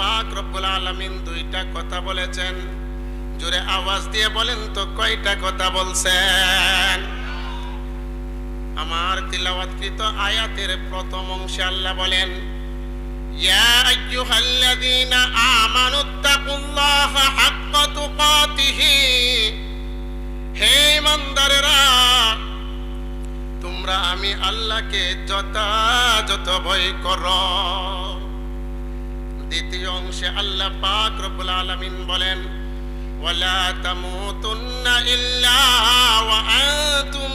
পাক রব্বুল আলামিন দুইটা কথা বলেছেন। জোরে আওয়াজ দিয়ে বলেন তো কয়টা কথা বলছেন? আমার তিলাওয়াতকৃত আয়াতের প্রথম অংশে আল্লাহ বলেন, ইয়া আইয়ুহাল্লাযীনা আমানুত্তাকুল্লাহা হাক্কা তুকাতিহি, হে ইমানদারেরা তোমরা আমি আল্লাহকে যথাযথ ভয় করো। দ্বিতীয় অংশে আল্লাহ পাক রব্বুল আলামিন বলেন, ওয়ালা তামুতুন্না ইল্লা ওয়া আনতুম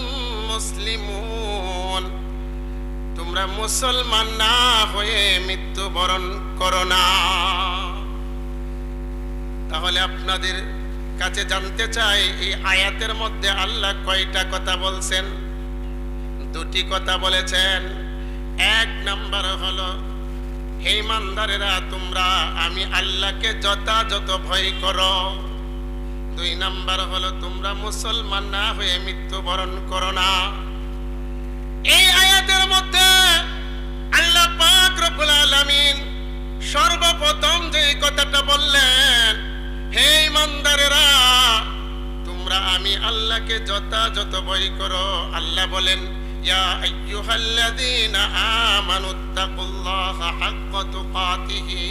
মুসলিমুন, তোমরা মুসলমান না হয়ে মৃত্যুবরণ করো না। তাহলে আপনাদের কাছে জানতে চাই, এই আয়াতের মধ্যে আল্লাহ কয়টা কথা বলছেন? দুটি কথা বলেছেন। এক নাম্বার হলো, হে ইমানদারেরা তোমরা আমি আল্লাহকে যথাযথ ভয় করো। দুই নাম্বার হলো, তোমরা মুসলমান না হয়ে মৃত্যুবরণ করো না। এই আয়াতের মধ্যে আল্লাহ পাক রব্বুল আলামিন সর্বপ্রথম যে কথাটা বললেন, হে ইমানদারেরা তোমরা আমি আল্লাহকে যথাযথ ভয় করো। আল্লাহ বলেন, ইয়া আইয়ুহাল্লাযীনা আমানুত্তাকুল্লাহা হাক্কা তুকাতিহি,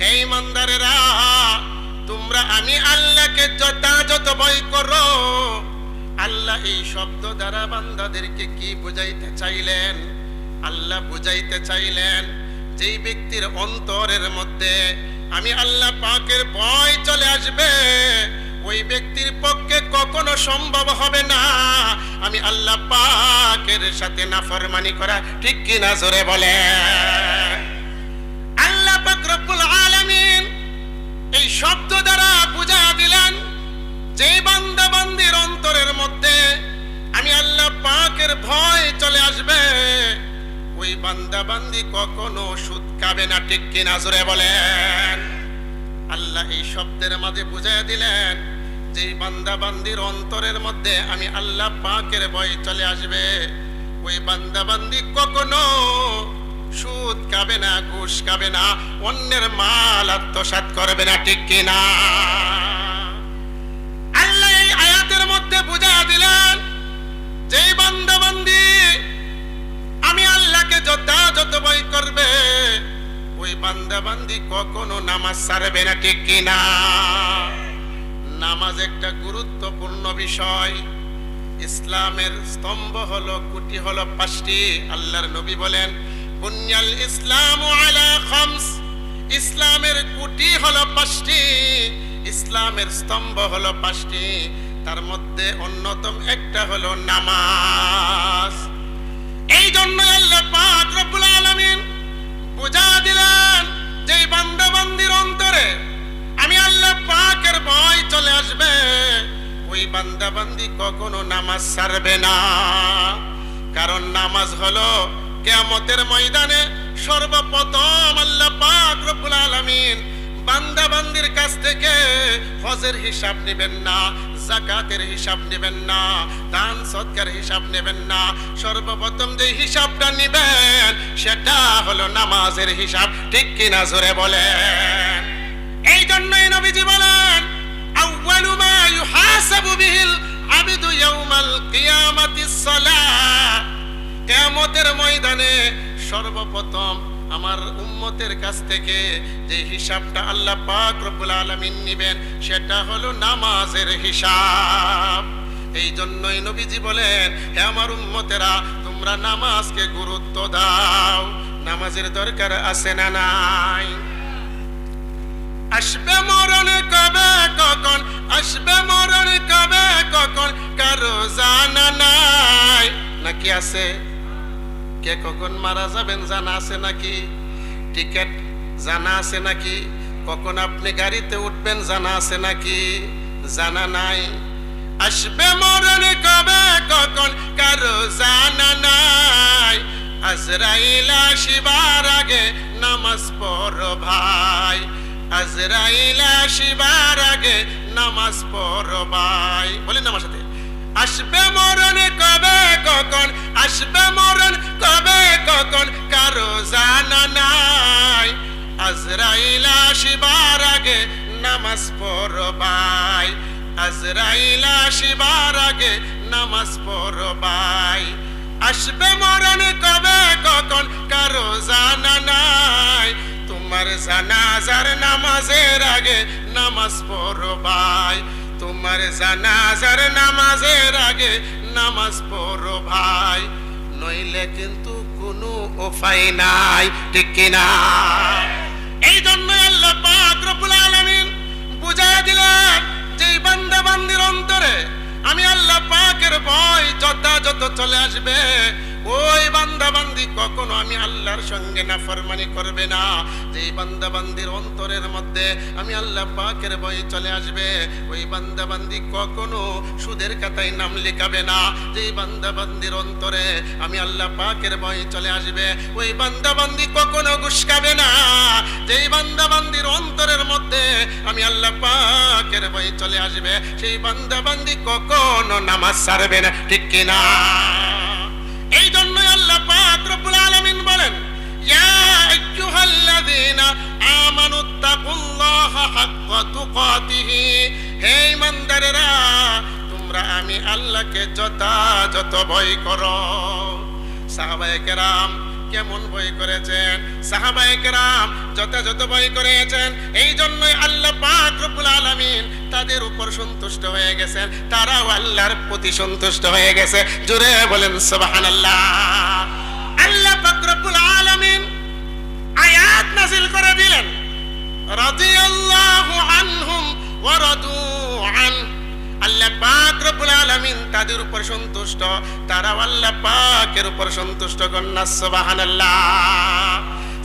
হে ইমানদারেরা তোমরা আমি আল্লাহকে যথাযথ ভয় করো। আল্লাহ এই শব্দ দ্বারা বান্দাদেরকে কি বুঝাইতে চাইলেন? আল্লাহ বুঝাইতে চাইলেন, যেই ব্যক্তির অন্তরের মধ্যে আমি আল্লাহ পাকের ভয় চলে আসবে, ওই ব্যক্তির পক্ষে কখনো সম্ভব হবে না আমি আল্লাহ পাকের সাথে নাফরমানি করা। ঠিক কি না? জোরে বলে। আল্লাহ পাক রব্বুল আলামিন এই শব্দ দ্বারা বুঝা দিলেন, যে বান্দা বান্দির অন্তরের মধ্যে আমি আল্লাহ পাকের ভয় চলে আসবে, ওই বান্দা বান্দি কখনো সুদ খাবে না। ঠিক কি না? জোরে বলেন। আল্লাহ এই শব্দের মাঝে বুঝাই দিলেন, যে বান্দা বান্দির অন্তরের মধ্যে আমি আল্লাহ পাকের ভয় চলে আসবে, ওই বান্দা বান্দি কখনো সুদ খাবে না, ঘুষ খাবে না, অন্যের মাল আত্মসাৎ করবে না। ঠিক কি না? আল্লাহ এই আয়াতের মধ্যে বুঝা দিলেন, যে বান্দা বান্দি আমি আল্লাহকে যথাযথ ভয় করবে, ওই বান্দা বান্দি কখনো নামাজ ছাড়বে না। ঠিক কি না? নামাজ একটা গুরুত্বপূর্ণ বিষয়। ইসলামের স্তম্ভ হলো, খুঁটি হলো পাঁচটি। আল্লাহর নবী বলেন, বুনিয়াল ইসলামু আলা খামস, ইসলামের খুঁটি হলো পাঁচটি, ইসলামের স্তম্ভ হলো পাঁচটি। তার মধ্যে অন্যতম একটা হলো নামাজ। এই জন্য আল্লাহ পাক রব্বুল আলামিন বুঝা দিলেন, যে বান্দা বান্দির অন্তরে আমি আল্লাহ পাকের ভয় চলে আসবে, ওই বান্দা বান্দি কখনো নামাজ ছাড়বে না। কারণ নামাজ হলো কিয়ামতের ময়দানে সর্বপ্রথম আল্লাহ পাক রব্বুল আলামিন বান্দা বান্দির কাছ থেকে হজের হিসাব নেবেন না, যাকাতের হিসাব নেবেন না, দান সদকার হিসাব নেবেন না। সর্বপ্রথম যে হিসাবটা নেবেন সেটা হলো নামাজের হিসাব। ঠিক কি না? জোরে বলেন। এই জন্যই নবীজি বলেন, আউয়ালু মা ইউহাসাবু বিহিল আবদু ইয়াউমাল কিয়ামাতিস সালাহ, কিয়ামতের ময়দানে সর্বপ্রথম আমার উম্মতের কাছ থেকে যে হিসাবটা আল্লাহ পাক রব্বুল আলামিন নেবেন সেটা হলো নামাজের হিসাব। এই জন্যই নবীজি বলেন, হে আমার উম্মতেরা তোমরা নামাজকে গুরুত্ব দাও। নামাজের দরকার আছে না নাই? আসবে মরণ কবে কখন, আসবে মরণ কবে কখন কারো জানা নাই। নাকি আছে? কে কখন মারা যাবেন জানা আছে নাকি? টিকেট জানা আছে নাকি? কখন আপনি গাড়িতে উঠবেন জানা আছে নাকি? জানা নাই। আসবে মরণ কবে কখন কারো জানা নাই। আজরাইল আসিবার আগে নামাজ পড়ো ভাই, আজরাইল আসিবার আগে নামাজ পড়ো ভাই। বলেন আমার সাথে, আসবে মরণ কবে কখন, আসবে মরণ কবে কখন কারো জানা নাই। আজরাইল নামাজ পড়বাই, আজরাইল আসিবার আগে নামাজ পড়বাই। আসবে মরণ কবে কখন কারো জানা নাই, তোমার জানাজার নামাজের আগে নামাজ পড়বাই, তোমার জানাজার নামাজের আগে নামাজ পড়ো ভাই, নইলে কিন্তু কোনো উপায় নাই, ঠিক কিনা? এই জন্য আল্লাহ পাক রব্বুল আলামিন বুঝায় দিলেন যে বান্দা বান্দির অন্তরে আমি আল্লাহ পাকের ভয় যথাযথ চলে আসবে, ওই বান্দা বান্দি কখনো আমি আল্লাহর সঙ্গে নাফরমানি করবে না। যেই বান্দা বান্দির অন্তরের মধ্যে আমি আল্লাহ পাকের ভয় চলে আসবে, ওই বান্দা বান্দি কখনো সুদের খাতায় নাম লিখাবে না। যেই বান্দা বান্দির অন্তরে আমি আল্লাহ পাকের ভয় চলে আসবে, ওই বান্দা বান্দি কখনো ঘুষ খাবে না। যেই বান্দা বান্দির অন্তরের মধ্যে আমি আল্লাহ পাকের ভয় চলে আসবে, সেই বান্দা বান্দি কখনো নামাজ ছাড়বে না, ঠিক কিনা? এই জন্য আল্লাহ পাক রব্বুল আলামিন বলেন, ইয়া আইয়ুহাল্লাযীনা আমানুত্তাকুল্লাহা হাক্কা তুকাতিহি, হে ঈমানদারেরা তোমরা আমি আল্লাহকে যথাযথ ভয় করো। সাহাবায়ে কেরাম কেমন ভয় করেছেন? সাহাবায়ে কেরাম যথাযথ ভয় করেছেন। এই জন্যই আল্লাহ পাক রব্বুল আলামিন তাদের উপর সন্তুষ্ট হয়ে গেছেন, তারাও আল্লাহর প্রতি সন্তুষ্ট হয়ে গেছে। জোরে বলেন সুবহানাল্লাহ। আল্লাহ পাক রব্বুল আলামিন আয়াত নাযিল করে দিলেন, রাদিয়াল্লাহু আনহুম ওয়া রাদু আন। আল্লাহ পাক রব্বুল আলামিন তাদের উপর সন্তুষ্ট, তারাও আল্লাহ পাকের উপর সন্তুষ্ট। গন্না সুবহানাল্লাহ।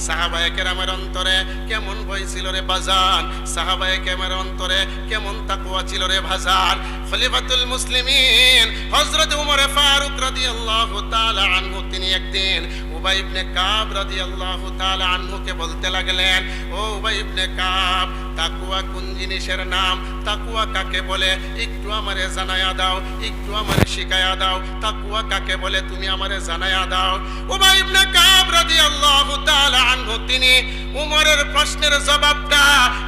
সাহাবায়ে কেরামের অন্তরে কেমন ভয় ছিল রে বাজান, সাহাবায়ে কেরামের অন্তরে কেমন তাকওয়া ছিল রে ভাজান। খলিফাতুল মুসলিমিন হযরত ওমর ফারুক রাদিয়াল্লাহু তাআলা আনহু তিনি একদিন উবাই ইবনে কাব রাদিয়াল্লাহু তাআলা আনহুকে বলতে লাগলেন, ও উবাই ইবনে কাব, তাকওয়া কোন জিনিসের নাম? তাকওয়া কাকে বলে? একটু আমারে জানায়া দাও, একটু আমারে শিখায়া দাও। তাকওয়া কাকে বলে তুমি আমারে জানায়া দাও। উবাই ইবনে কাব রাদিয়াল্লাহু তাআলা আনহু তিনি উমরের প্রশ্নের জবাবটা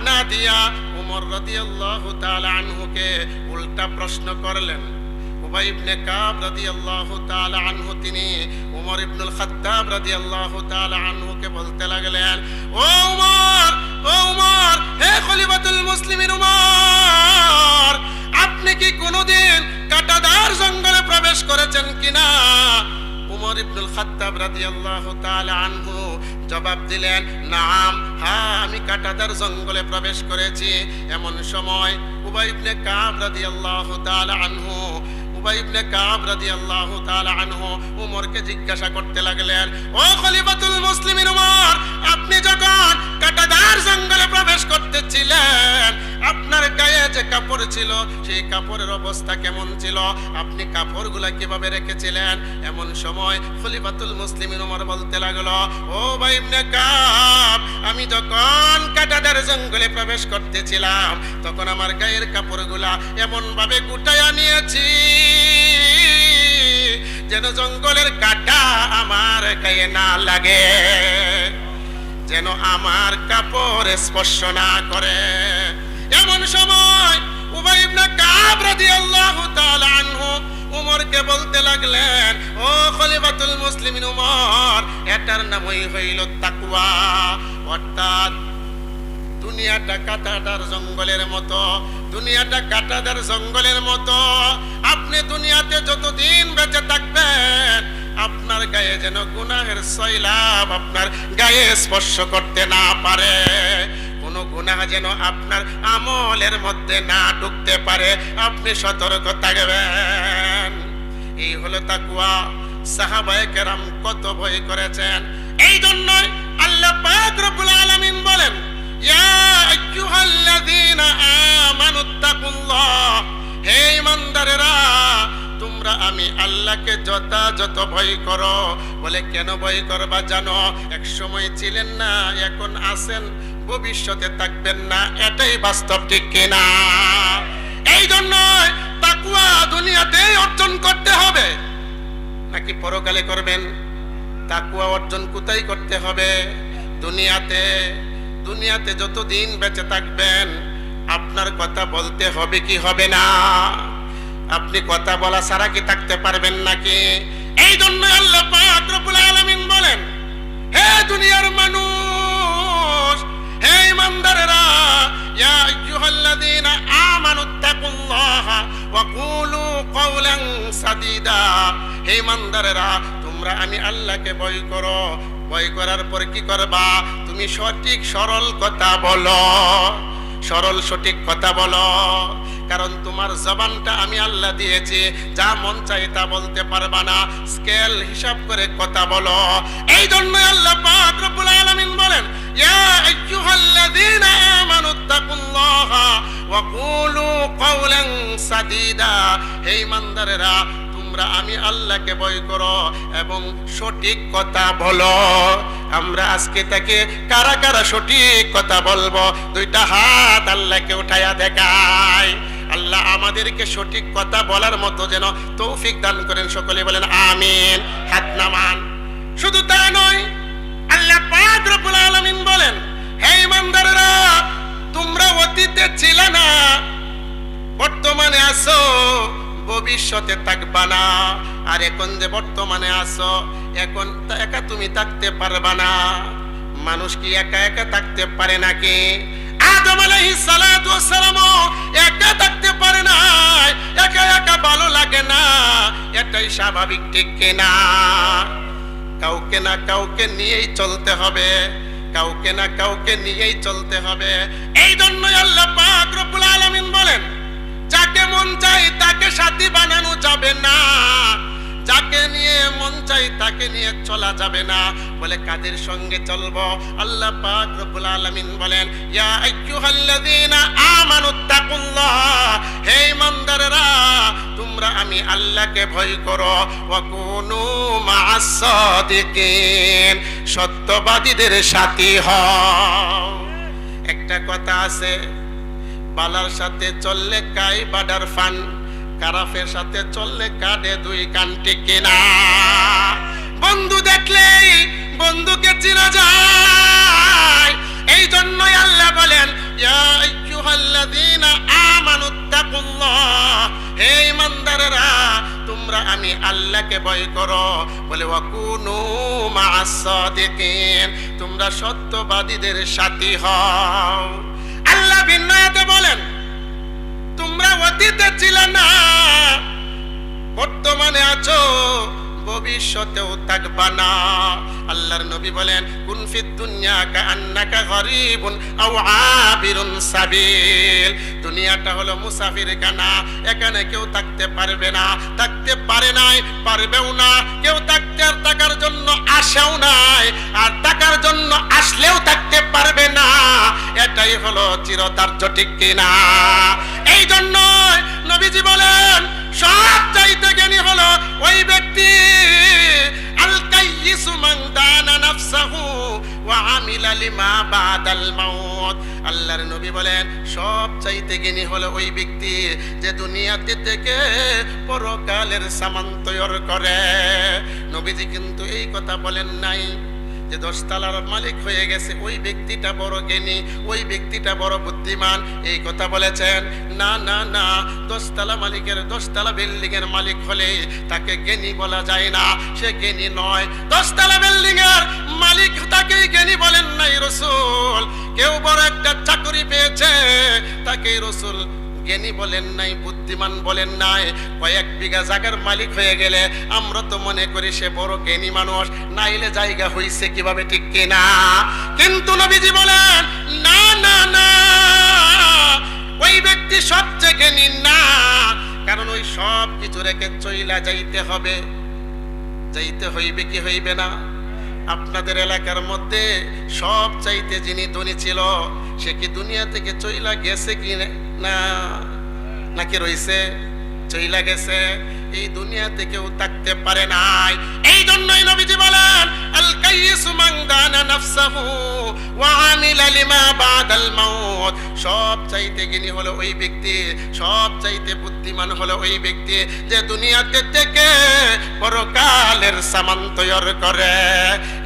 না দিয়া উমর রাদিয়াল্লাহু তাআলা আনহুকে উল্টা প্রশ্ন করলেন। উবাই ইবনে কাব রাদিয়াল্লাহু তাআলা আনহু তিনি উমর ইবনুল খাত্তাব রাদিয়াল্লাহু তাআলা আনহুকে বলতে লাগলেন, ও উমর, ও উমর, হে খলিফাতুল মুসলিমিন উমর, আপনি কি কোনোদিন কাঁটাদার জঙ্গলে প্রবেশ করেছেন কিনা? উমর ইবনুল খাত্তাব রাদিয়াল্লাহু তাআলা আনহু জবাব দিলেন, নাম, হ্যাঁ আমি কাঁটাদার জঙ্গলে প্রবেশ করেছি। এমন সময় উবাই ইবনে কাব রাদিয়াল্লাহু তাআলা আনহু উবাই ইবনে কাব রাদিয়াল্লাহু তাআলা আনহু উমরকে জিজ্ঞাসা করতে লাগলেন, ও খলিফাতুল মুসলিমিন উমর, আপনি যখন কাঁটাদার জঙ্গলে প্রবেশ করতেছিলেন আপনার গায়ে যে কাপড় ছিল সেই কাপড়ের অবস্থা কেমন ছিল? আপনি কাপড়গুলা কিভাবে রেখেছিলেন? এমন সময় খলিফাতুল মুসলিমিন উমর বলতে লাগলো, ও উবাই ইবনে কাব, আমি যখন কাঁটাদার জঙ্গলে প্রবেশ করতেছিলাম তখন আমার গায়ের কাপড়গুলা এমন ভাবে গুটায়া নিয়েছি যেন জঙ্গলের কাঁটা আমার গায়ে না লাগে, যেন আমার কাপড় স্পর্শ না করে। এমন সময় উবাই ইবনে কাব রাদিয়াল্লাহু তাআলা আনহু উমরকে বলতে লাগলেন, ও খলিফাতুল মুসলিমিন উমর, এটার নামই হইল তাকওয়া। অর্থাৎ দুনিয়াটা কাঁটাদার জঙ্গলের মতো, দুনিয়াটা কাঁটাদার জঙ্গলের মতো। আপনি দুনিয়াতে যতদিন বেঁচে থাকবেন আপনার গায়ে যেন গুনাহের সয়লাব আপনার গায়ে স্পর্শ করতে না পারে, কোনো গুনাহ যেন আপনার আমলের মধ্যে না ঢুকতে পারে, আপনি সতর্ক থাকবেন। এই হলো তাকওয়া। সাহাবায়ে কেরাম কত ভয় করেছেন। এই জন্যই আল্লাহ পাক রব্বুল আলামিন বলেন, ইয়া আইয়ুহাল্লাযীনা আমানুত্তাকুল্লাহ, হে ঈমানদারেরা তোমরা আমি আল্লাহকে যথাযথ ভয় করো। বলে কেন ভয় করবা জানো? এক সময় ছিলেন না, এখন আছেন, ভবিষ্যতে থাকবেন না, এটাই বাস্তব, ঠিক কিনা? এই জন্য তাকওয়া দুনিয়াতেই অর্জন করতে হবে নাকি পরকালে করবেন? তাকওয়া অর্জন কোথায় করতে হবে? দুনিয়াতে। দুনিয়াতে যতদিন বেঁচে থাকবেন আপনার কথা বলতে হবে কি হবে না? আপনি কথা বলা ছাড়া কি থাকতে পারবেন নাকি? এই জন্য আল্লাহ পাক রব্বুল আলামিন বলেন, হে দুনিয়ার মানুষ, হে ইমানদারেরা, ইয়া আইয়ুহাল্লাযীনা আমানুত্তাকুল্লাহা ওয়া কুলু কাওলান সাদীদা, হে ইমানদারেরা, তোমরা আমি আল্লাহকে ভয় করো। ভয় করার পর কি করবা? তুমি সঠিক সরল কথা বলো, সরল সঠিক কথা বলো। কারণ তোমার জবানটা আমি আল্লাহ দিয়েছি, যা মন চাই তা বলতে পারবা না, স্কেল হিসাব করে কথা বলো। এই জন্য আল্লাহ পাক রব্বুল আলামিন বলেন, ইয়া আইয়ুহাল্লাযীনা আমানুত্তাকুল্লাহা ওয়া কুলু কাওলান সাদীদা, হে ইমানদারেরা, তোমরা আমি আল্লাহকে ভয় করো এবং সঠিক কথা বলো। আমরা আজকে থেকে কারা কারা সঠিক কথা বলবো? দুইটা হাত আল্লাহকে উঠায়া দেখায়। আল্লাহ আমাদেরকে সঠিক কথা বলার মতো যেন তৌফিক দান করেন। সকলে বলেন আমিন। হাত নামান। শুধু তা নয়, আল্লাহ পাক রব্বুল আলামিন বলেন, হে ইমানদারেরা, তোমরা অতীতে ছিলে না, বর্তমানে আছো, ভবিষ্যতে থাকবা না। আর এখন যে বর্তমানে আছো, এখন একা তুমি থাকতে পারবা না। মানুষ কি একা একা থাকতে পারে নাকি? আদম আলাইহিস সালাতু ওয়াস সালাম একা থাকতে পারে না, একা একা ভালো লাগে না, এটাই স্বাভাবিক, ঠিক কিনা? কাউকে না কাউকে নিয়েই চলতে হবে, কাউকে না কাউকে নিয়েই চলতে হবে। এই জন্যই আল্লাহ পাক রব্বুল আলামিন বলেন, যাকে মন চাই তাকে সাথী বানানো যাবে না, যাকে নিয়ে মন চাই তাকে নিয়ে চলা যাবে না। বলে কাদের সঙ্গে চলবো? আল্লাহ পাক রব্বুল আলামিন বলেন, ইয়া আইয়ুহাল্লাযীনা আমানুত্তাকুল্লাহ, হে ইমানদারেরা, তোমরা আমি আল্লাহকে ভয় করো। ওয়া কুনু মা'আস সাদিকিন, সত্যবাদীদের সাথী হও। একটা কথা আছে, বালার সাথে চললে কাই বাডার ফান, খারাপের সাথে চললে কাঁদে দুই কান, ঠিক কিনা? বন্ধু দেখলেই বন্ধুকে চিনা যায়। এই জন্যই আল্লাহ বলেন, ইয়া আইয়ুহাল্লাযীনা আমানুত্তাকুল্লাহ, হে ইমানদারেরা, তোমরা আমি আল্লাহকে ভয় করো। বলে ওয়া কুনু মা'আস সাদিকিন, তোমরা সত্যবাদীদের সাথী হও। আল্লাহ ভিন্ন আয়াতে বলেন, তোমরা অতীতে ছিলে না, বর্তমানে আছো, ভবিষ্যতেও থাকবা না। আল্লাহর নবী বলেন, কুন ফিদ দুনিয়া কাআন্নাকা গরীবুন আও আবিরুন সাবিল, দুনিয়াটা হলো মুসাফির খানা, এখানে কেউ থাকতে পারবে না, থাকতে পারে নাই, পারবেও না। কেউ থাকতে আর থাকার জন্য আসেও নাই, আর থাকার জন্য আসলেও থাকতে পারবে না। এটাই হলো চিরধার্য, ঠিক কিনা? এই জন্য নবীজি বলেন, সব চাইতে জ্ঞানী হলো ওই ব্যক্তি, আল কাইয়িসু মান দানা নাফসাহু ওয়া আমিলা লিমা বাদাল মাউত। আল্লাহর নবী বলেন, সব চাইতে জ্ঞানী হলো ওই ব্যক্তি যে দুনিয়াতে থেকে পরকালের সামান তৈরি করে। নবীজি কিন্তু এই কথা বলেন নাই যে 10 তলার মালিক হয়ে গেছে ওই ব্যক্তিটা বড় জ্ঞানী, ওই ব্যক্তিটা বড় বুদ্ধিমান, এই কথা বলেছেন। না না না, 10 তলা মালিকের 10 তলা বিল্ডিং এর মালিক হলে তাকে জ্ঞানী বলা যায় না, সে জ্ঞানী নয়। 10 তলা বিল্ডিং এর মালিক তাকে জ্ঞানী বলেন নাই রাসূল। কেউ বড় একটা চাকরি পেয়েছে, তাকে রাসূল জ্ঞানী বলেন নাই, বুদ্ধিমান বলেন নাই। কয়েক বিঘা জায়গার মালিক হয়ে গেলে আমরা তো মনে করি সে বড় জ্ঞানী মানুষ, নাইলে জায়গা হইছে কিভাবে, ঠিক কিনা? কিন্তু নবীজি বলেন, না না না, ওই ব্যক্তি সবচেয়ে জ্ঞানী না। কারণ ওই সব কিছু রেখে চইলা যাইতে হবে, যাইতে হইবে কি হইবে না? আপনাদের এলাকার মধ্যে সব চাইতে যিনি ধনী ছিল, সে কি দুনিয়া থেকে চইলা গেছে কি না, নাকি রইছে? চইলা গেছে। এই দুনিয়া থেকেও থাকতে পারে নাই। এই জন্যই নবীজি বলেন, আল কাইয়িসু মান দানা নাফসাহু ওয়া আমিলা লিমা বাদাল মাউত। সব চাইতে জ্ঞানী হলো ওই ব্যক্তি, সব চাইতে বুদ্ধিমান হলো ওই ব্যক্তি যে দুনিয়াতে থেকে পরকালের সামান তৈরি করে।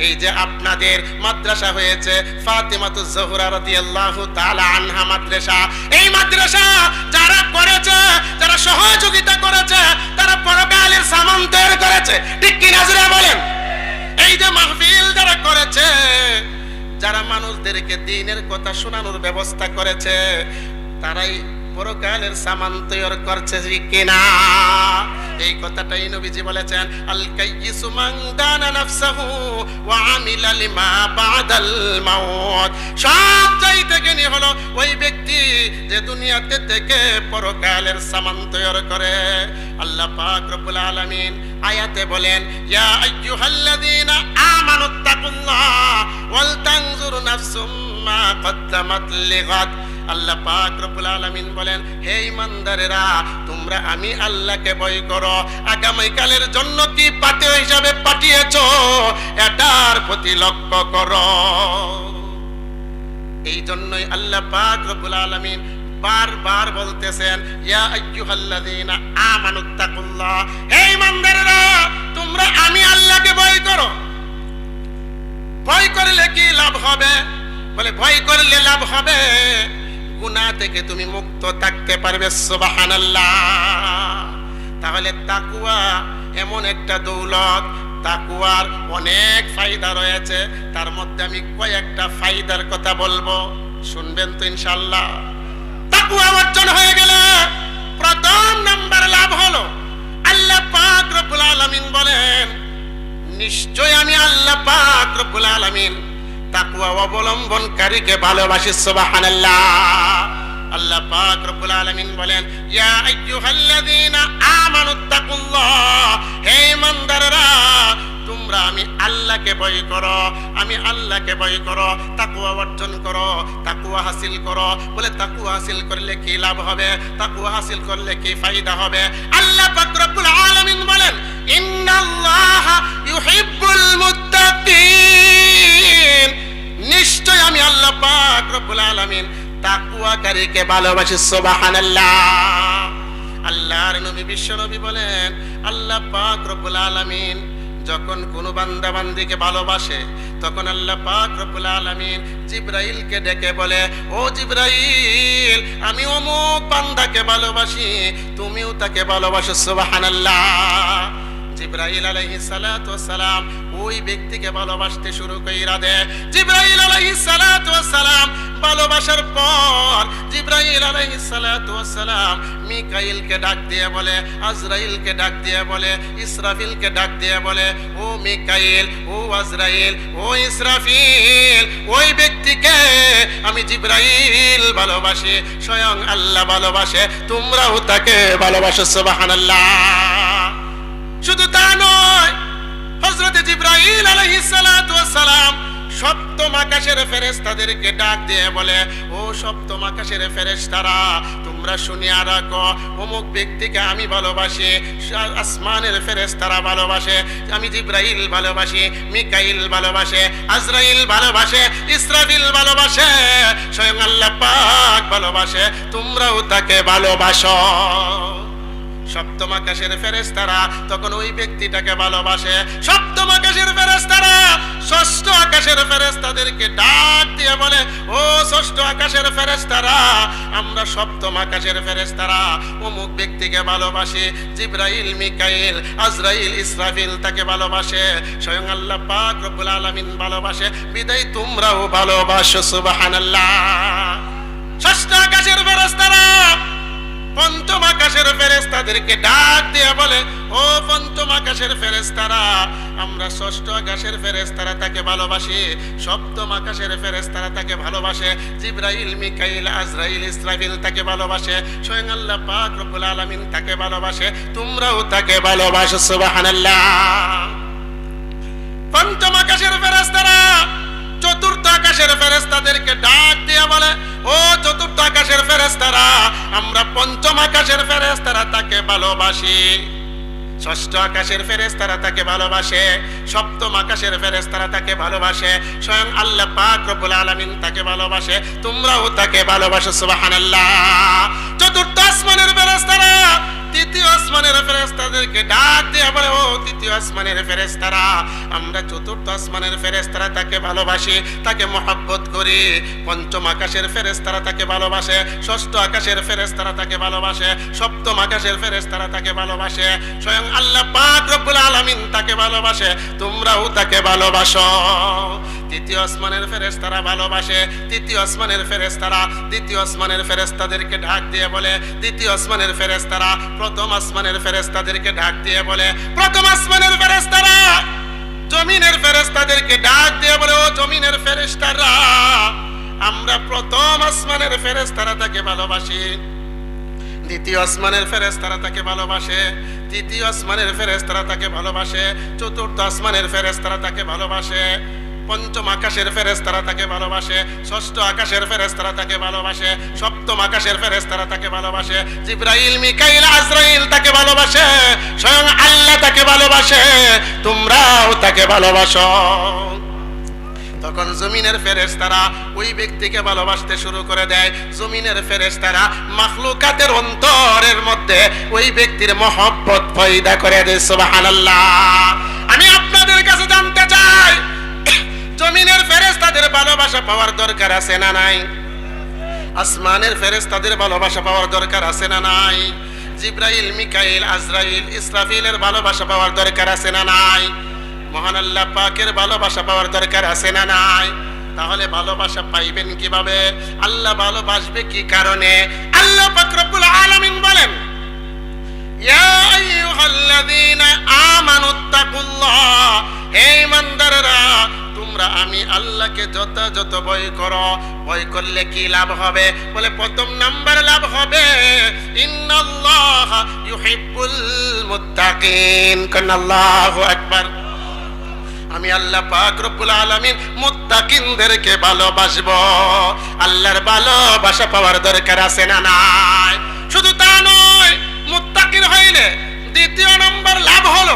এই যে আপনাদের মাদ্রাসা হয়েছে ফাতিমাতুজ জোহরা রাদিয়াল্লাহু তাআলা আনহা মাদ্রাসা, এই মাদ্রাসা যারা করেছে, যারা সহযোগিতা করেছে, তারা পরকালের সামান তৈরি করেছে। ঠিক কি না জোরে বলেন? এই যে মাহফিল যারা করেছে, যারা মানুষদেরকে দ্বীনের কথা শোনানোর ব্যবস্থা করেছে, তারাই পরকালের সামান তৈরি করছে কিনা? এই কথাটাই নবীজি বলেছেন, আল কাইয়িসু মান দানা নাফসাহু ওয়া আমিলা লিমা বাদাল মাউত। সব চাইতে জ্ঞানী হলো ওই ব্যক্তি যে দুনিয়াতে থেকে পরকালের সামান তৈরি করে। আল্লাহ পাক রব্বুল আলামিন আয়াতে বলেন, ইয়া আইয়ুহাল্লাযীনা আমানুত্তাকুল্লাহ ওয়াল তানজুর নাফসুম মা কদ্দামাত লিগাদ। আল্লাহ পাক রব্বুল আলামিন বলেন, হে ঈমানদারেরা, তোমরা আমি আল্লাহকে ভয় করো, আগামীকালের জন্য কি পাথেয় হিসাবে পাঠিয়েছো এটার প্রতি লক্ষ্য করো। এই জন্যই আল্লাহ পাক রব্বুল আলামিন বারবার বলতেছেন, ইয়া আইয়ুহাল্লাযীনা আমানুত্তাকুল্লাহ, হে ঈমানদারেরা, তোমরা আমি আল্লাহকে ভয় করো। ভয় করলে কি লাভ হবে? বলে ভয় করলে লাভ হবে, গুনাহ থেকে তুমি মুক্ত থাকতে পারবে। সুবহানাল্লাহ। তাহলে তাকওয়া এমন একটা দৌলত, তাকওয়ার অনেক ফায়দা রয়েছে, তার মধ্যে আমি কয়েকটা ফায়দার কথা বলবো, শুনবেন তো ইনশাআল্লাহ? তাকওয়া অর্জন হয়ে গেলে প্রথম নাম্বার লাভ হলো, আল্লাহ পাক রব্বুল আলামিন বলেন, নিশ্চয় আমি আল্লাহ পাক রব্বুল আলামিন তাকওয়া অবলম্বনকারীকে ভালোবাসি। সুবহানাল্লাহ। আল্লাহ পাক রব্বুল আলামিন বলেন, ইয়া আইয়ুহাল্লাযীনা আমানুত্তাকুল্লাহ, হে ঈমানদাররা, তোমরা আমি আল্লাহকে ভয় করো, আমি আল্লাহকে ভয় করো, তাকওয়া অর্জন করো, তাকওয়া হাসিল করো। বলে তাকওয়া হাসিল করলে কি লাভ হবে? তাকওয়া হাসিল করলে কি ফায়দা হবে? আল্লাহ পাক রব্বুল আলামিন বলেন, ইন্নাল্লাহা ইউহিব্বুল মুত্তাকিন, নিশ্চয় আমি আল্লাহ পাক রব্বুল আলামিন তাকওয়াকারীকে ভালোবাসি। সুবহানাল্লাহ। আল্লাহর নবী বিশ্ব নবী বলেন, আল্লাহ পাক রব্বুল আলামিন যখন কোনো বান্দা বান্দিকে ভালোবাসে, তখন আল্লাহ পাক রব্বুল আলামিন জিবরাইলকে ডেকে বলে, ও জিবরাইল, আমি অমুক বান্দাকে ভালোবাসি, তুমিও তাকে ভালোবাসো। সুবহানাল্লাহ। জিবরাইল আলাইহিস সালাতু ওয়াস সালাম ওই ব্যক্তিকে ভালোবাসতে শুরু কইরা দেয়। জিবরাইল আলাইহিস সালাতু ওয়াস সালাম ভালোবাসার পর জিবরাইল আলাইহিস সালাতু ওয়াস সালাম মিকাইলকে ডাক দিয়ে বলে, আজরাইলকে ডাক দিয়ে বলে, ইসরাফিলকে ডাক দিয়ে বলে, ও মিকাইল, ও আজরাইল, ও ইসরাফিল, ওই ব্যক্তিকে আমি জিবরাইল ভালোবাসি, স্বয়ং আল্লাহ ভালোবাসে, তোমরাও তাকে ভালোবাসো। সুবহানাল্লাহ। শুধু তা নয়, হযরত জিবরাইল আলাইহিস সালাতু ওয়াস সালাম সপ্তম আকাশের ফেরেশতাদেরকে ডাক দিয়ে বলে, ও সপ্তম আকাশের ফেরেশতারা, তোমরা শুনিয়া রাখো, অমুক ব্যক্তিকে আমি ভালোবাসি, আসমানের ফেরেশতারা ভালোবাসে, আমি জিবরাইল ভালোবাসি, মিকাইল ভালোবাসে, আজরাইল ভালোবাসে, ইসরাফিল ভালোবাসে, স্বয়ং আল্লাহ পাক ভালোবাসে, তোমরাও তাকে ভালোবাসো। সপ্তম আকাশের ফেরেশতারা তখন ওই ব্যক্তিটাকে ভালোবাসে। সপ্তম আকাশের ফেরেশতারা ষষ্ঠ আকাশের ফেরেশতাদেরকে ডাক দিয়ে বলে, ও ষষ্ঠ আকাশের ফেরেশতারা, আমরা সপ্তম আকাশের ফেরেশতারা অমুক ব্যক্তিকে ভালোবাসি, জিবরাইল, মিকাইল, আজরাইল, ইসরাফিল তাকে ভালোবাসে, স্বয়ং আল্লাহ পাক রব্বুল আলামিন ভালোবাসে, বিদায় তোমরাও ভালোবাসো। সুবহানাল্লাহ। ষষ্ঠ আকাশের ফেরেশতারা পঞ্চম আকাশের ফেরেশতাদেরকে ডাক দিয়ে বলে, ও পঞ্চম আকাশের ফেরেশতারা, আমরা ষষ্ঠ আকাশের ফেরেশতারা তাকে ভালোবাসি, সপ্তম আকাশের ফেরেশতারা তাকে ভালোবাসে, জিবরাইল, মিকাইল, আজরাইল, ইসরাফিল তাকে ভালোবাসে, স্বয়ং আল্লাহ পাক রব্বুল আলামিন তাকে ভালোবাসে, তোমরাও তাকে ভালোবাসো। সুবহানাল্লাহ। পঞ্চম আকাশের ফেরেশতারা চতুর্থ আকাশের ফেরেশতাদেরকে ডাক দিয়ে বলে, ও চতুর্থ আকাশের ফেরেশতারা, আমরা পঞ্চম আকাশের ফেরেশতারা তাকে ভালোবাসি, ষষ্ঠ আকাশের ফেরেশতারা তাকে ভালোবাসে, সপ্তম আকাশের ফেরেশতারা তাকে ভালোবাসে, স্বয়ং আল্লাহ পাক রব্বুল আলামিন তাকে ভালোবাসে, তোমরাও তাকে ভালোবাসো, সুবহানাল্লাহ। চতুর্থ আসমানের ফেরেশতারা তৃতীয় আসমানের ফেরেশতাদেরকে ডাক দিয়ে বলে, ও তৃতীয় আসমানের ফেরেশতারা, আমরা চতুর্থ আসমানের ফেরেশতারা তাকে ভালোবাসি, তাকে মহব্বত করি। পঞ্চম আকাশের ফেরেশতারা তাকে ভালোবাসে, ষষ্ঠ আকাশের ফেরেশতারা তাকে ভালোবাসে, সপ্তম আকাশের ফেরেশতারা তাকে ভালোবাসে, স্বয়ং আল্লাহ পাক রব্বুল আলামিন তাকে ভালোবাসে, তোমরাও তাকে ভালোবাসো। তৃতীয় আসমানের ফেরেশতারা ভালোবাসে, তৃতীয় আসমানের ফেরেশতারা দ্বিতীয় আসমানের ফেরেশতাদেরকে ডাক দিয়ে বলে, দ্বিতীয় আসমানের ফেরেশতারা প্রথম আসমানের ফেরেশতাদেরকে ডাক দিয়ে বলে, প্রথম আসমানের ফেরেশতারা জমিনের ফেরেশতাদেরকে ডাক দিয়ে বলে, ও জমিনের ফেরেশতারা, আমরা প্রথম আসমানের ফেরেশতারা তাকে ভালোবাসি, দ্বিতীয় আসমানের ফেরেশতারা তাকে ভালোবাসে, তৃতীয় আসমানের ফেরেশতারা তাকে ভালোবাসে, চতুর্থ আসমানের ফেরেশতারা তাকে ভালোবাসে, পঞ্চম আকাশের ফেরেশতারা তাকে ভালোবাসে, ষষ্ঠ আকাশের ফেরেশতারা তাকে ভালোবাসে, সপ্তম আকাশের ফেরেশতারা তাকে ভালোবাসে, জিবরাইল মিকাইল আজরাইল তাকে ভালোবাসে, স্বয়ং আল্লাহ তাকে ভালোবাসে, তোমরাও তাকে ভালোবাসো। তখন জমিনের ফেরেশতারা ওই ব্যক্তিকে ভালোবাসতে শুরু করে দেয়। জমিনের ফেরেশতারা মাখলুকাতের অন্তরের মধ্যে ওই ব্যক্তির মহব্বত পয়দা করে দেয়, সুবহানাল্লাহ। আমি আপনাদের কাছে জানতে চাই, জমিনের ফেরেশতাদের ভালোবাসা পাওয়ার দরকার আছে না নাই? আসমানের ফেরেশতাদের ভালোবাসা পাওয়ার দরকার আছে না নাই? জিবরাইল মিকাইল আজরাইল ইসরাফিলের ভালোবাসা পাওয়ার দরকার আছে না নাই? মহান আল্লাহ পাকের ভালোবাসা পাওয়ার দরকার আছে না নাই? তাহলে ভালোবাসা পাইবেন কিভাবে? আল্লাহ ভালোবাসবে কি কারণে? আল্লাহ পাক রব্বুল আলামিন বলেন, ইয়া আইয়ুহাল্লাযীনা আমানুত্তাকুল্লাহ, হে ঈমানদাররা, তোমরা আমি আল্লাহকে যথাযথ ভয় করো। ভয় করলে কি লাভ হবে? বলে প্রথম নাম্বার লাভ হবে, ইন্নাল্লাহা ইউহিব্বুল মুত্তাকিন। আল্লাহু আকবার। আমি আল্লাহ পাক রব্বুল আলামিন মুত্তাকিনদেরকে ভালোবাসবো। আল্লাহর ভালোবাসা পাওয়ার দরকার আছে না নাই? শুধু তা নয়, মুত্তাকিন হইলে দ্বিতীয় নম্বর লাভ হলো,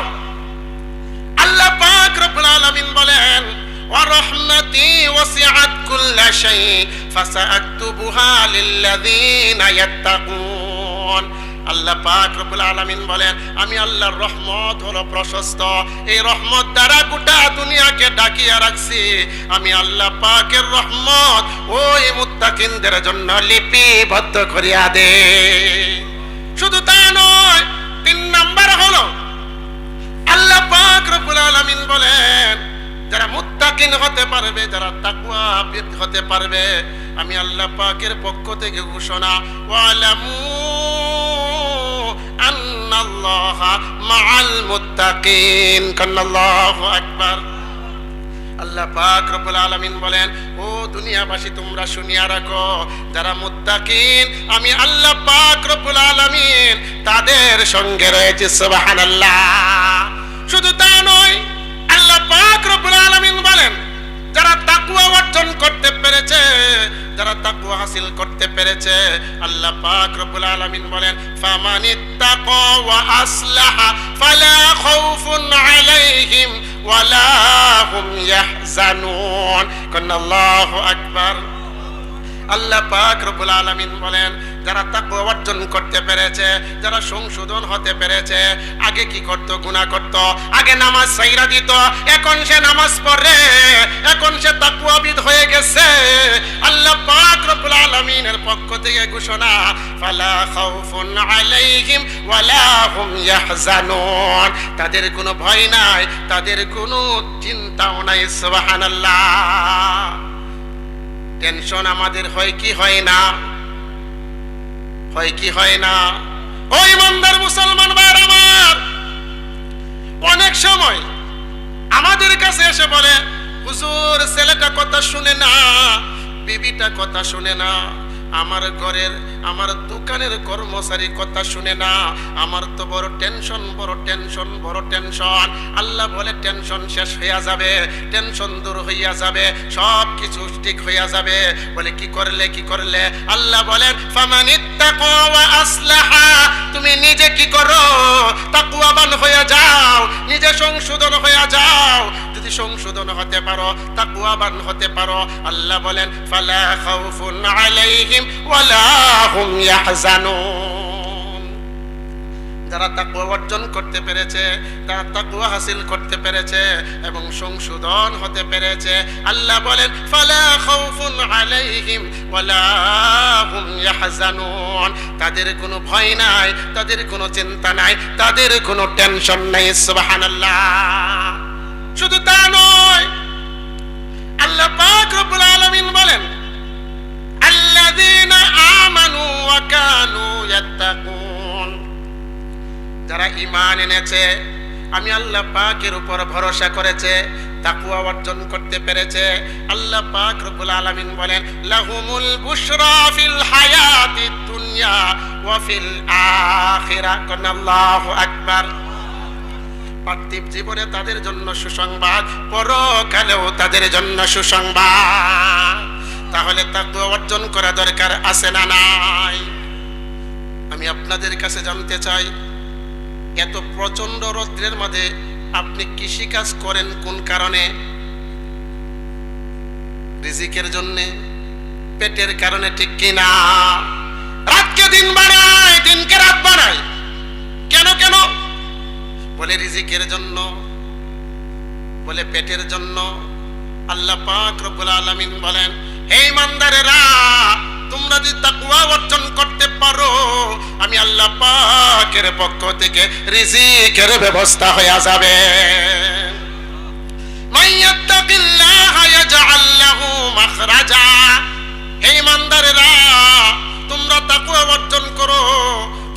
আল্লাহ পাক রব্বুল আলামিন বলেন, ওয়া রাহমাতি ওয়াসিআত কুল্লা শাই ফাসাআকতুবুহা লিল্লাযীনা ইয়াত্তাকুন। আল্লাহ পাক রব্বুল আলামিন বলেন, আমি আল্লাহর রহমত হলো প্রশস্ত, এই রহমত দ্বারা গোটা দুনিয়াকে ঢাকিয়া রাখছি। আমি আল্লাহ পাকের রহমত ওই মুত্তাকিনদের জন্য লিপিবদ্ধ করিয়া দে। শুধু তা নয়, তিন নাম্বার হলো, আল্লাহ পাক রব্বুল আলামিন বলেন, যারা মুত্তাকিন হতে পারবে, যারা তাকওয়াবিদ হতে পারবে, আমি আল্লাহ পাকের পক্ষ থেকে ঘোষণা, ওয়ালামু আন্নাল্লাহা মাআল মুত্তাকিন। আল্লাহু আকবার। আল্লাহ পাক রব্বুল আলামিন বলেন, ও দুনিয়াবাসী, তোমরা শুনিয়া রাখো, যারা মুত্তাকিন আমি আল্লাহ পাক রব্বুল আলামিন তাদের সঙ্গে রয়েছে, সুবহানাল্লাহ। শুধু তা নয়, আল্লাহ পাক রব্বুল আলামিন বলেন, যারা তাকওয়া অর্জন করতে পেরেছে, যারা তাকওয়া হাসিল করতে পেরেছে, আল্লাহ পাক রব্বুল আলামিন বলেন, ফামানিত্তাকা ওয়া আসলাহা ফালা খাউফুন আলাইহিম ওয়ালা হুম ইয়াহজানুন। আল্লাহু আকবার। আল্লাহ পাক রব্বুল আলামিন বলেন, যারা তাকওয়া অর্জন করতে পেরেছে, যারা সংশোধন হতে পেরেছে, আগে কি করত? গুনাহ করত, আগে নামাজ ছাইরা দিত, এখন সে নামাজ পড়ে, এখন সে তাকওয়াবিদ হয়ে গেছে। আল্লাহ পাক রব্বুল আলামিনের পক্ষ থেকে ঘোষণা, ফালা খাউফুন আলাইহিম ওয়ালা হুম ইয়াহজানুন। তাদের কোনো ভয় নাই, তাদের কোনো চিন্তাও নাই, সুবহানাল্লাহ। টেনশন আমাদের হয় কি হয় না? হয় কি হয় না? ওই ইমানদার মুসলমান ভাইরা আমার, অনেক সময় আমাদের কাছে এসে বলে, হুজুর ছেলেটা কথা শুনে না, বিবিটা কথা শুনে না, আমার ঘরের আমার দোকানের কর্মচারী কথা শুনে না, আমার তো বড় টেনশন বড় টেনশন বড় টেনশন। আল্লাহ বলে টেনশন শেষ হইয়া যাবে, টেনশন দূর হইয়া যাবে, সব কিছু ঠিক হইয়া যাবে। বলে কি করলে কি করলে? আল্লাহ বলেন ফামানিত্তাকা ওয়া আসলাহা, তুমি নিজে কি করো? তাকওয়াবান হয়ে যাও, নিজে সংশোধন হয়ে যাও। যদি সংশোধন হতে পারো, তাকওয়াবান হতে পারো, আল্লাহ বলেন ফালা খাউফুন আলাইহিম ওয়ালা হুম ইয়াহজানুন। যারা তাকওয়া অর্জন করতে পেরেছে, যারা তাকওয়া হাসিল করতে পেরেছে এবং সংশোধন হতে পেরেছে, আল্লাহ বলেন ফালা খাউফুন আলাইহিম ওয়ালা হুম ইয়াহজানুন। তাদের কোনো ভয় নাই, তাদের কোনো চিন্তা নাই, তাদের কোনো টেনশন নাই। সুবহানাল্লাহ। শুধু তা নয়, আল্লাহ পাক রব্বুল আলামিন বলেন আল্লাযীনা আমানু ওয়া কানু ইয়াত্তাকুন। যারা ঈমান এনেছে, আমি আল্লাহ পাকের উপর ভরসা করেছে, তাকওয়া অর্জন করতে পেরেছে, আল্লাহ পাক রব্বুল আলামিন বলেন লাহুমুল বুশরা ফিল হায়াতিদ দুনিয়া ওয়া ফিল আখিরাহ। আল্লাহু আকবার। পার্থিব জীবনে তাদের জন্য সুসংবাদ, পরকালেও তাদের জন্য সুসংবাদ। তাহলে তাকওয়া অর্জন করা দরকার আছে না নাই? আমি আপনাদের কাছে জানতে চাই, এত প্রচন্ড রৌদ্রের মধ্যে আপনি কৃষি কাজ করেন কোন কারণে? রিজিকের জন্য, পেটের কারণে, ঠিক কিনা? রাতকে দিন বানায়, দিনকে রাত বানায়। কেন কেন? বলে রিজিকের জন্য, বলে পেটের জন্য। আল্লাহ পাক রব্বুল আলামিন বলেন হে ইমানদারেরা, তোমরা যদি তাকওয়া অর্জন করতে পারো, আমি আল্লাহ পাকের পক্ষ থেকে রিজিকের ব্যবস্থা হয়ে যাবে। মাইয়াত্তাকিল্লাহা ইয়াজআল লাহু মাখরাজা। হে ইমানদারেরা, তোমরা তাকওয়া অর্জন করো।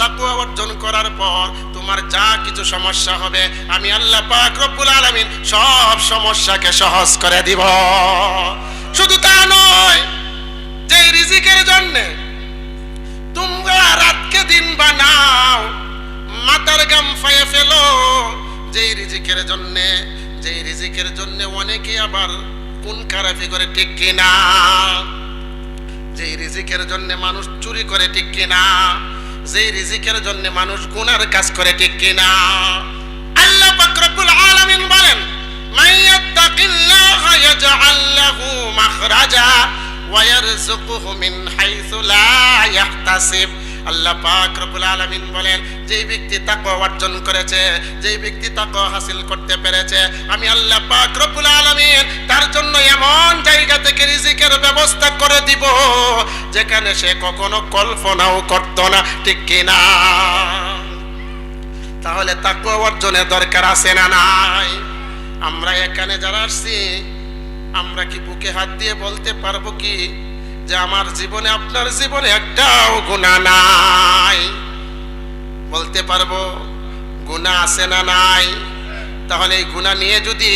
তাকওয়া অর্জন করার পর তোমার যা কিছু সমস্যা হবে, আমি আল্লাহ পাক রব্বুল আলামিন সব সমস্যাকে সহজ করে দিব। শুধু তা নয়, যে রিজিকের জন্য তোমরা রাতকে দিন বানাও, মাথার গাম ফায়ে ফেলো, যেই রিজিকের জন্য অনেকে আবার কোন খারাপি করে, ঠিক কিনা? যেই রিজিকের জন্য মানুষ চুরি করে, ঠিক কিনা? যেই রিজিকের জন্য মানুষ গুনার কাজ করে, ঠিক কিনা? আল্লাহ পাক রব্বুল আলামিন বলেন মাইয়াত্তাকিল্লাহা ইয়াজআল লাহু মাখরাজা ওয়া ইয়ারযুকুহু মিন হাইসু লা ইয়াহতাসিব। আল্লাহ পাক রব্বুল আলামিন বলেন যেই ব্যক্তি তাকওয়া অর্জন করেছে, যেই ব্যক্তি তাকওয়া হাসিল করতে পেরেছে, আমি আল্লাহ পাক রব্বুল আলামিন তার জন্য এমন জায়গা থেকে রিজিকের ব্যবস্থা করে দিব যেখানে সে কখনো কল্পনাও করত না, ঠিক কিনা? তাহলে তাকওয়া অর্জনের দরকার আছে না নাই? আমরা এখানে যারা আসছি, আমরা কি বুকে হাত দিয়ে বলতে পারবো কি যে আমার জীবনে আপনার জীবনে একটাও গুনাহ নাই? বলতে পারবো? গুনাহ আছে না নাই? তাহলে এই গুনাহ নিয়ে যদি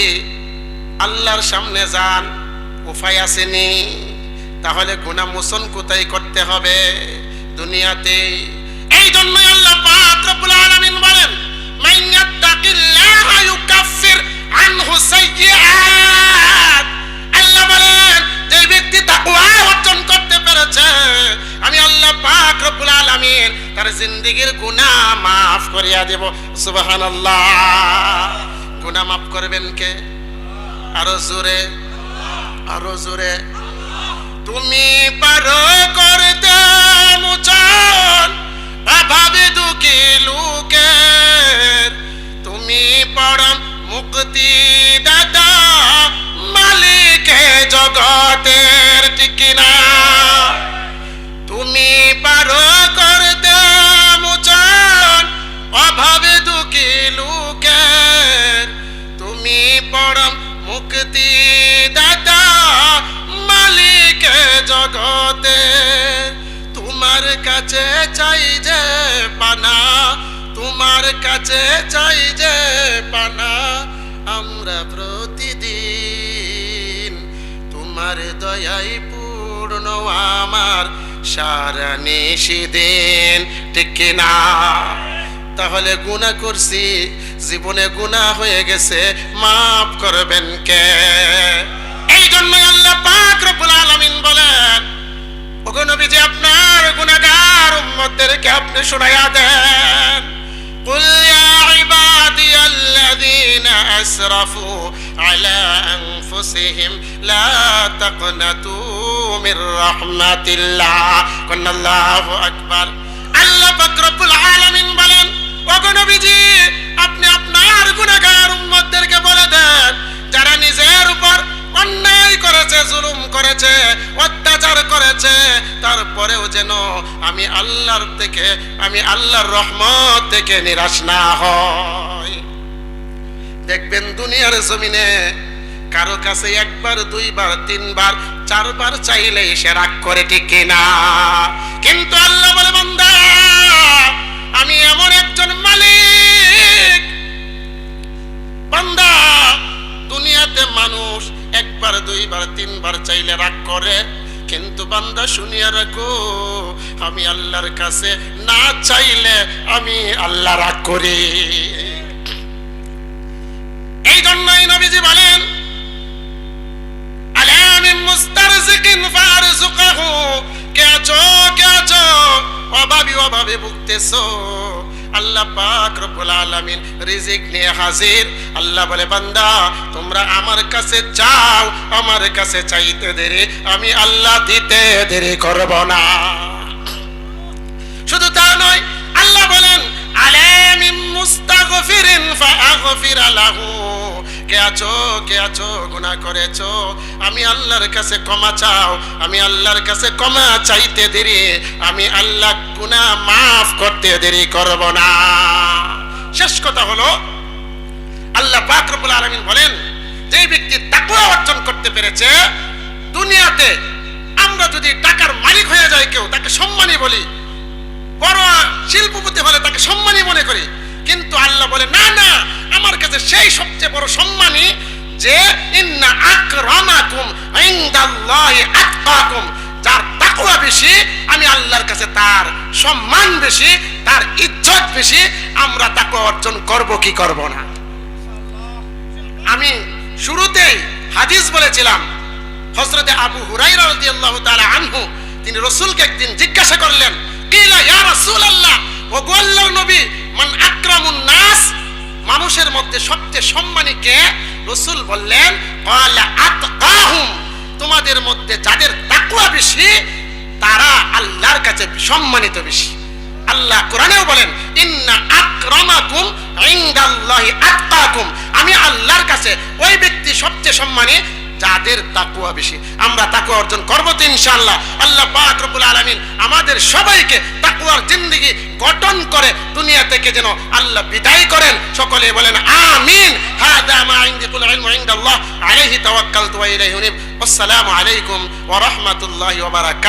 আল্লাহর সামনে যান, উপায় আসেনি? তাহলে গুনাহ মোচন কোথায় করতে হবে? দুনিয়াতে। এই জন্যই আল্লাহ পাক রব্বুল আলামিন বলেন মাইয়াত্তাকিল্লাহা ইউকাফির আনহু সাইয়্যাত। আল্লাহ বলেন যে ব্যক্তি তাকওয়া অর্জন করতে পেরেছে, আমি আল্লাহ পাক রব্বুল আলামিন তার জিন্দেগীর গুনাহ maaf করিয়া দেব। সুবহানাল্লাহ। গুনাহ maaf করবেন কে? আরো জোরে, আরো জোরে। তুমি পারো করতে মুচন অভাবে দুঃখী লোকের, তুমি পরম মুক্তি দাতা মালিকে জগতের, ঠিক কিনা? তুমি পারো করতে মুচন অভাবে দুঃখী লোকের, তুমি পরম মুক্তি দাতা মালিকে জগতের। তোমার কাছে চাই যে পানা, তোমার কাছে চাই যে পানা, আমরা প্রতিদিন তোমার দয়াই পূর্ণ আমার সারা নিশিদিন, ঠিক কি না? তাহলে গুনাহ করছি, জীবনে গুনাহ হয়ে গেছে, মাফ করবেন কে? এই জন্যই আল্লাহ পাক রব্বুল আলামিন বলেন, ওগো নবীজি আপনার গুনাহগার উম্মতদেরকে আপনি শুনাইয়া দেন, কুল ইয়া ইবাদিয়াল্লাযীনা আসরাফু আলা আনফুসিহিম লা তাকনাতু মির রাহমাতিল্লাহ। আল্লাহু আকবার। আল্লাহ পাক রব্বুল আলামিন বলেন, ওগো নবীজি আপনি আপনার গুনাহগার উম্মতদেরকে বলে দেন, যারা নিজের উপর অন্যায় করেছে, জুলুম করেছে, অত্যাচার করেছে, তারপরেও যেন আমি আল্লাহর থেকে, আমি আল্লাহর রহমত থেকে নিরাশ না হয়। দেখবেন দুনিয়ার জমিনে কারো কাছে একবার, দুইবার, তিনবার, চারবার চাইলেই সে রাগ করে, ঠিক কিনা? কিন্তু আল্লাহ বলে, বান্দা আমি এমন একজন মালিক, বান্দা দুনিয়াতে মানুষ একবার, দুইবার, তিনবার চাইলে রাগ করে, কিন্তু বান্দা শুনিয়া রাখো, আমি আল্লাহর কাছে না চাইলে আমি আল্লাহ রাগ করি। এই জন্যই নবীজি বলেন, আলামিন মুস্তারজিকিন ফারজুকাহু, কে আছো, কে আছো, অভাবী অভাবে ভুগতেছো, আল্লাহ পাক রব্বুল আলামিন রিজিক নিয়ে হাজির। আল্লাহ বলে, বান্দা তোমরা আমার কাছে চাও, আমার কাছে চাইতে দেরি আমি আল্লাহ দিতে দেরি করব না। শুধু তা নয়, আল্লাহ বলেন, আলামিন মুস্তাগফিরিন ফাআগফির লাহু, কে আছো, কে আছো গুনাহ করেছো, আমি আল্লাহর কাছে ক্ষমা চাও, আমি আল্লাহর কাছে ক্ষমা চাইতে দেরি আমি আল্লাহ গুনাহ মাফ করতে দেরি করব না। শেষ কথা হলো, আল্লাহ পাক রব্বুল আলামিন বলেন, যে ব্যক্তি তাকওয়া অর্জন করতে পেরেছে, দুনিয়াতে আমরা যদি টাকার মালিক হয়ে যাই, কেউ তাকে সম্মানী বলি, বড় শিল্পপতি হলে তাকে সম্মানী মনে করি, কিন্তু আল্লাহ বলে, না না, আমার কাছে সেই সবচেয়ে বড় সম্মানী যে ইন্না আকরামাকুম ইনদাল্লাহি আতকাকুম, যার তাকওয়া বেশি, আমি আল্লাহর কাছে তার সম্মান বেশি, তার ইজ্জত বেশি। আমরা তাকওয়া অর্জন করব কি করব না? আমি শুরুতেই হাদিস বলেছিলাম, হযরতে আবু হুরায়রা রাদিয়াল্লাহু তাআলা আনহু তিনি রাসূলকে একদিন জিজ্ঞাসা করলেন, কিলা ইয়া রাসূলুল্লাহ, ওগো আল্লাহর নবী, মান আকরামুন নাস, মানুষের মধ্যে সবচেয়ে সম্মানী কে? রাসূল বললেন, ক্বালা আতকাহুম, তোমাদের মধ্যে যাদের তাকওয়া বেশি তারা আল্লাহর কাছে সম্মানিত বেশি। আল্লাহ কোরআনেও বলেন, ইন্না আকরামাকুম ইনদাল্লাহি আতকাকুম, আমি আল্লাহর কাছে ওই ব্যক্তি সবচেয়ে সম্মানী যাদের তাকওয়া বেশি। আমরা তাকওয়া অর্জন করব তো ইনশাআল্লাহ। আল্লাহ পাক রব্বুল আলামিন আমাদের সবাইকে তাকওয়ার জিন্দেগি গঠন করে দুনিয়া থেকে যেন আল্লাহ বিদায় করেন। সকলে বলেন আমিন। হাদা মা ইনদি কুল ইলমু ইনদাল্লাহ আলাইহি তাওয়াক্কালতু ওয়া ইলাইহি উনীব। আসসালামু আলাইকুম ওয়া রাহমাতুল্লাহি ওয়া বারাকাতুহু।